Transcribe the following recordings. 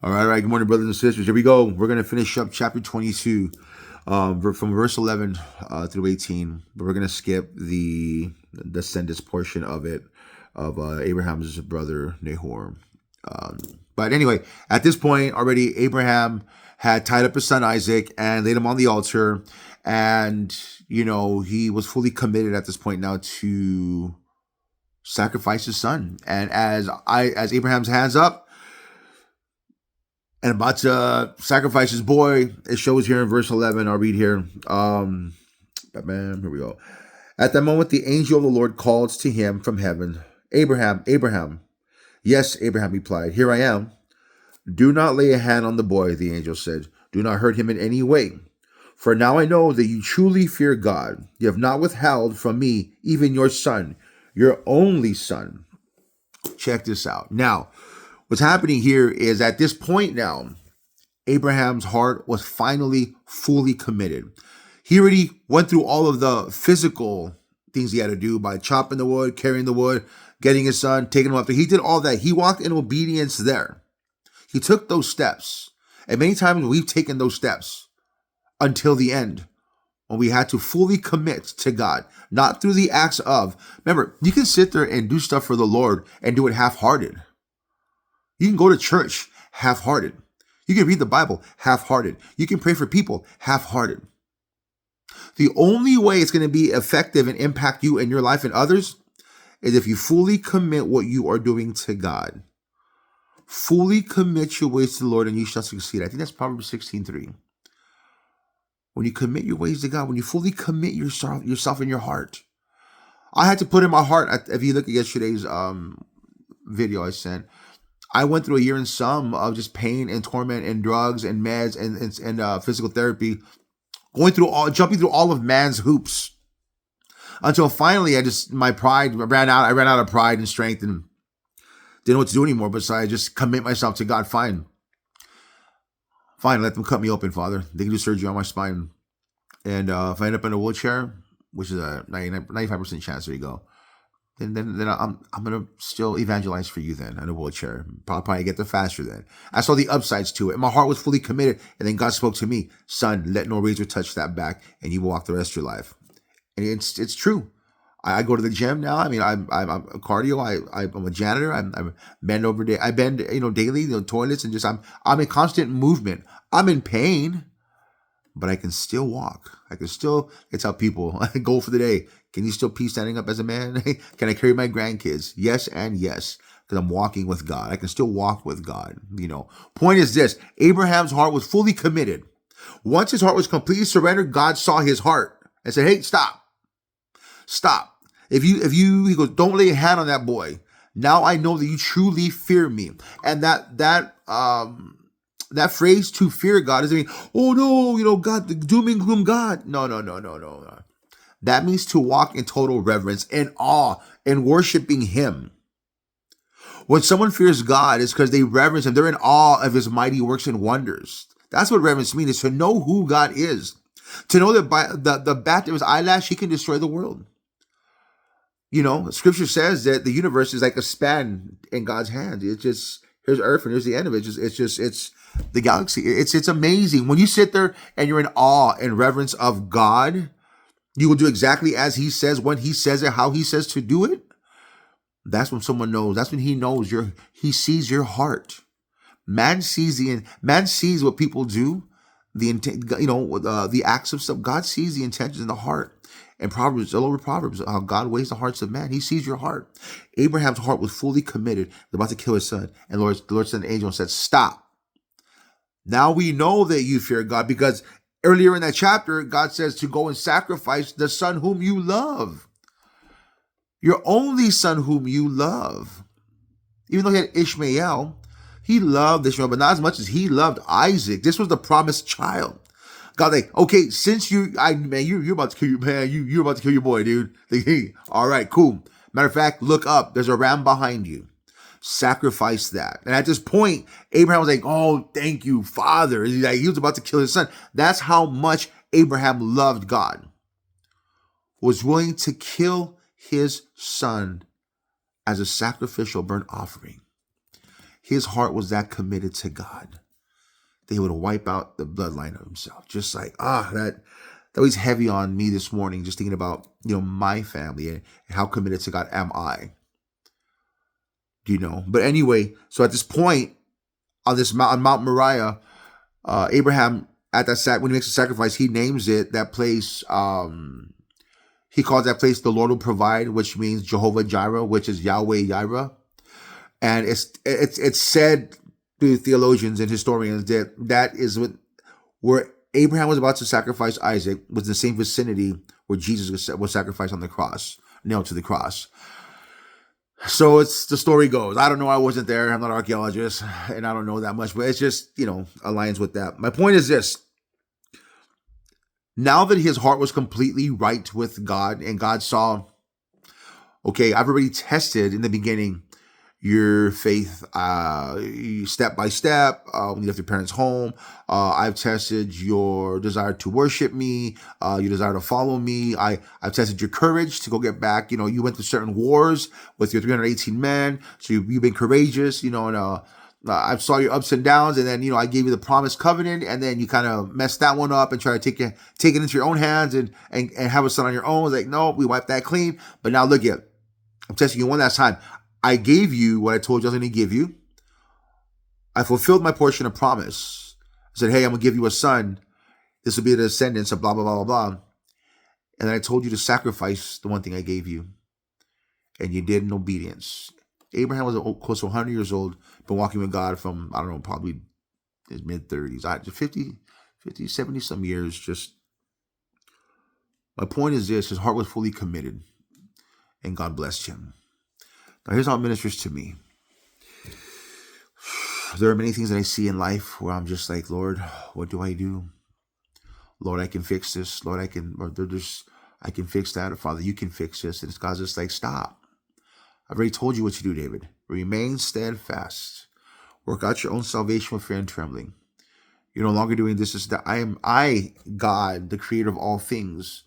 All right. Good morning, brothers and sisters. Here we go. We're going to finish up chapter 22 from verse 11 through 18. But we're going to skip the descendants portion of it, of Abraham's brother Nahor. But anyway, at this point, already Abraham had tied up his son Isaac and laid him on the altar. And, he was fully committed at this point now to sacrifice his son. And as Abraham's hands up, and about to sacrifice his boy, it shows here in verse 11. I'll read here. Here we go. At that moment, the angel of the Lord called to him from heaven, Abraham, Abraham. Yes, Abraham replied, here I am. Do not lay a hand on the boy, the angel said. Do not hurt him in any way. For now I know that you truly fear God. You have not withheld from me even your son, your only son. Check this out. Now, what's happening here is at this point now, Abraham's heart was finally fully committed. He already went through all of the physical things he had to do by chopping the wood, carrying the wood, getting his son, taking him up there. He did all that. He walked in obedience there. He took those steps. And many times we've taken those steps until the end when we had to fully commit to God, not through the acts of. Remember, you can sit there and do stuff for the Lord and do it half-hearted. You can go to church half-hearted. You can read the Bible half-hearted. You can pray for people half-hearted. The only way it's going to be effective and impact you and your life and others is if you fully commit what you are doing to God. Fully commit your ways to the Lord and you shall succeed. I think that's Proverbs 16:3. When you commit your ways to God, when you fully commit yourself in your heart. I had to put in my heart, if you look at yesterday's video I sent, I went through a year and some of just pain and torment and drugs and meds and physical therapy, jumping through all of man's hoops, until finally my pride ran out. I ran out of pride and strength and didn't know what to do anymore. Besides just commit myself to God. Fine, let them cut me open, Father. They can do surgery on my spine, and if I end up in a wheelchair, which is a 95% chance, there you go. Then I'm gonna still evangelize for you then in a wheelchair. Probably get there faster then. I saw the upsides to it. And my heart was fully committed. And then God spoke to me, son, let no razor touch that back, and you will walk the rest of your life. And it's true. I go to the gym now. I mean, I'm a cardio. I'm a janitor. I'm bend over day. I bend daily, toilets, and just I'm in constant movement. I'm in pain, but I can still walk. It's how people go for the day. Can you still pee standing up as a man? Can I carry my grandkids? Yes and yes, because I'm walking with God. I can still walk with God. Point is this: Abraham's heart was fully committed. Once his heart was completely surrendered, God saw his heart and said, "Hey, stop. If you," he goes, "don't lay a hand on that boy. Now I know that you truly fear me." And that phrase, to fear God, doesn't mean, oh no, God, the doom and gloom God. No. That means to walk in total reverence and awe and worshiping him. When someone fears God, it's because they reverence him. They're in awe of his mighty works and wonders. That's what reverence means, is to know who God is. To know that by the bat of his eyelash, he can destroy the world. Scripture says that the universe is like a span in God's hand. It's just, here's Earth and here's the end of it. It's the galaxy. It's amazing. When you sit there and you're in awe and reverence of God, you will do exactly as he says, when he says it, how he says to do it. That's when someone knows. That's when he knows he sees your heart. Man sees what people do, the intent, the acts of stuff. God sees the intentions in the heart. And Proverbs, all over Proverbs, how God weighs the hearts of man. He sees your heart. Abraham's heart was fully committed, about to kill his son. And the Lord sent an angel and said, stop. Now we know that you fear God, because earlier in that chapter, God says to go and sacrifice the son whom you love. Your only son whom you love. Even though he had Ishmael, he loved Ishmael, but not as much as he loved Isaac. This was the promised child. God, okay, since you're about to kill you're about to kill your boy, dude. All right, cool. Matter of fact, look up. There's a ram behind you. Sacrifice that. And at this point, Abraham was like, oh, thank you, Father. He was about to kill his son. That's how much Abraham loved God. Was willing to kill his son as a sacrificial burnt offering. his heart was that committed to God. They would wipe out the bloodline of himself. Just like, that was heavy on me this morning, just thinking about, my family and how committed to God am I. But anyway, so at this point, on Mount Moriah, Abraham, when he makes a sacrifice, he names that place, he calls that place the Lord will provide, which means Jehovah Jireh, which is Yahweh Jireh. And it's said through theologians and historians that is where Abraham was about to sacrifice Isaac, was the same vicinity where Jesus was sacrificed on the cross, nailed to the cross. So it's the story goes. I don't know. I wasn't there. I'm not an archaeologist, and I don't know that much. But it's just aligns with that. My point is this: now that his heart was completely right with God, and God saw, okay, I've already tested in the beginning your faith step by step when you left your parents' home. I've tested your desire to worship me, your desire to follow me. I've tested your courage to go get back. You went through certain wars with your 318 men, so you've been courageous, and I saw your ups and downs, and then I gave you the promised covenant, and then you kind of messed that one up and try to take it into your own hands and have a son on your own. It's like, no, we wiped that clean. But now look at, I'm testing you one last time. I gave you what I told you I was going to give you. I fulfilled my portion of promise. I said, hey, I'm going to give you a son. This will be the descendants of blah, blah, blah, blah, blah. And then I told you to sacrifice the one thing I gave you. And you did in obedience. Abraham was close to 100 years old, been walking with God from, I don't know, probably his mid-30s. 50, 70 some years. Just, my point is this: his heart was fully committed. And God blessed him. Now, here's how it ministers to me. There are many things that I see in life where I'm just like, Lord, what do I do? Lord, I can fix this. Lord, I can fix that. Or Father, you can fix this. And God's just like, stop. I've already told you what to do, David. Remain steadfast. Work out your own salvation with fear and trembling. You're no longer doing this. That I, God, the creator of all things,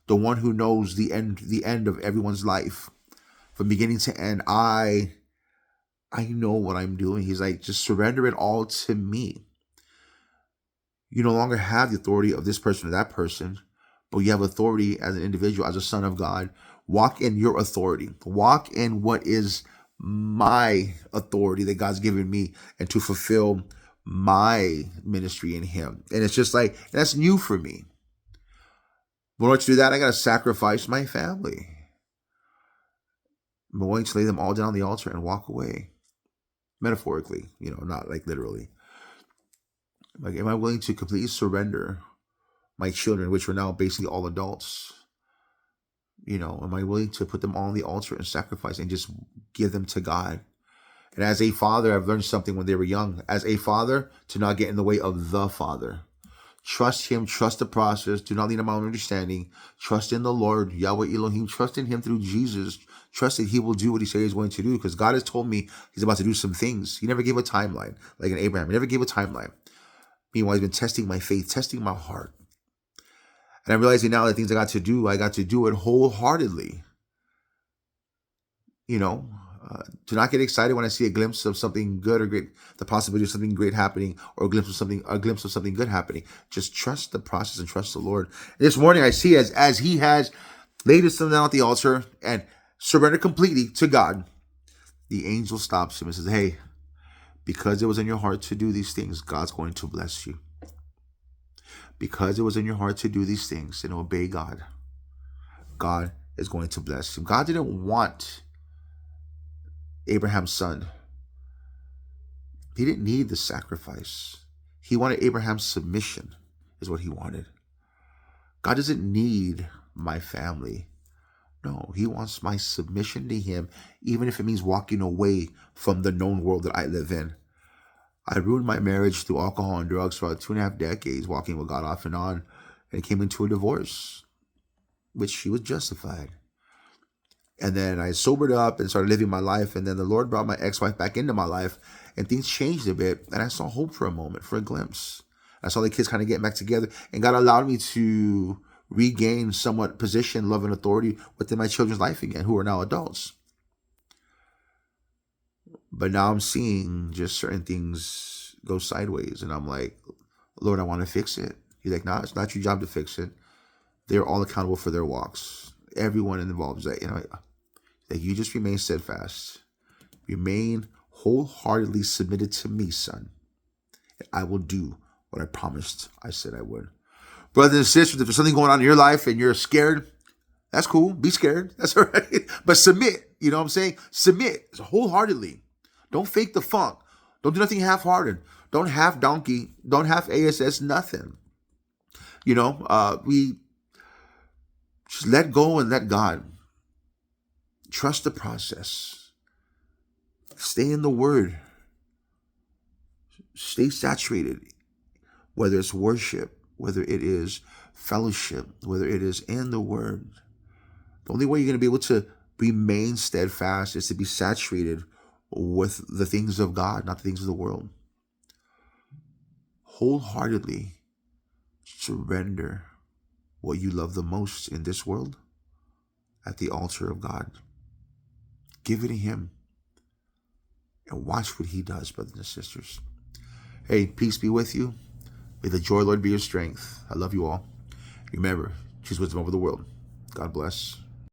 the one who knows the end of everyone's life. From beginning to end, I know what I'm doing. He's like, just surrender it all to me. You no longer have the authority of this person or that person, but you have authority as an individual, as a son of God. Walk in your authority. Walk in what is my authority that God's given me, and to fulfill my ministry in him. And it's just like, that's new for me. But in order to do that, I got to sacrifice my family. I'm willing to lay them all down on the altar and walk away. Metaphorically, not like literally. Like, am I willing to completely surrender my children, which are now basically all adults? Am I willing to put them all on the altar and sacrifice and just give them to God? And as a father, I've learned something when they were young. As a father, to not get in the way of the Father. Trust him, trust the process. Do not lean on my own understanding. Trust in the Lord, Yahweh Elohim. Trust in him through Jesus. Trust that he will do what he said he's going to do, because God has told me he's about to do some things. He never gave a timeline, like in Abraham. He never gave a timeline. Meanwhile, he's been testing my faith, testing my heart. And I'm realizing now the things I got to do it wholeheartedly. Do not get excited when I see a glimpse of something good or great, the possibility of something great happening, or a glimpse of something good happening. Just trust the process and trust the Lord. And this morning I see as he has laid his son down at the altar and surrendered completely to God, the angel stops him and says, hey, because it was in your heart to do these things, God's going to bless you. Because it was in your heart to do these things and obey God, God is going to bless him. God didn't want Abraham's son. He didn't need the sacrifice. He wanted Abraham's submission, is what he wanted. God doesn't need my family. No, he wants my submission to him, even if it means walking away from the known world that I live in. I ruined my marriage through alcohol and drugs for about 2.5 decades, walking with God off and on, and came into a divorce, which she was justified. And then I sobered up and started living my life. And then the Lord brought my ex-wife back into my life, and things changed a bit. And I saw hope for a moment, for a glimpse. I saw the kids kind of getting back together, and God allowed me to regain somewhat position, love, and authority within my children's life again, who are now adults. But now I'm seeing just certain things go sideways. And I'm like, Lord, I want to fix it. He's like, no, it's not your job to fix it. They're all accountable for their walks. Everyone involved is like, like you just remain steadfast. Remain wholeheartedly submitted to me, son. And I will do what I promised I said I would. Brothers and sisters, if there's something going on in your life and you're scared, that's cool. Be scared. That's all right. But submit. You know what I'm saying? Submit wholeheartedly. Don't fake the funk. Don't do nothing half-hearted. Don't half donkey. Don't half ASS nothing. We just let go and let God. Trust the process. Stay in the Word. Stay saturated. Whether it's worship, whether it is fellowship, whether it is in the Word. The only way you're going to be able to remain steadfast is to be saturated with the things of God, not the things of the world. Wholeheartedly surrender what you love the most in this world at the altar of God. Give it to Him and watch what He does, brothers and sisters. Hey, peace be with you. May the joy of the Lord be your strength. I love you all. Remember, choose wisdom over the world. God bless.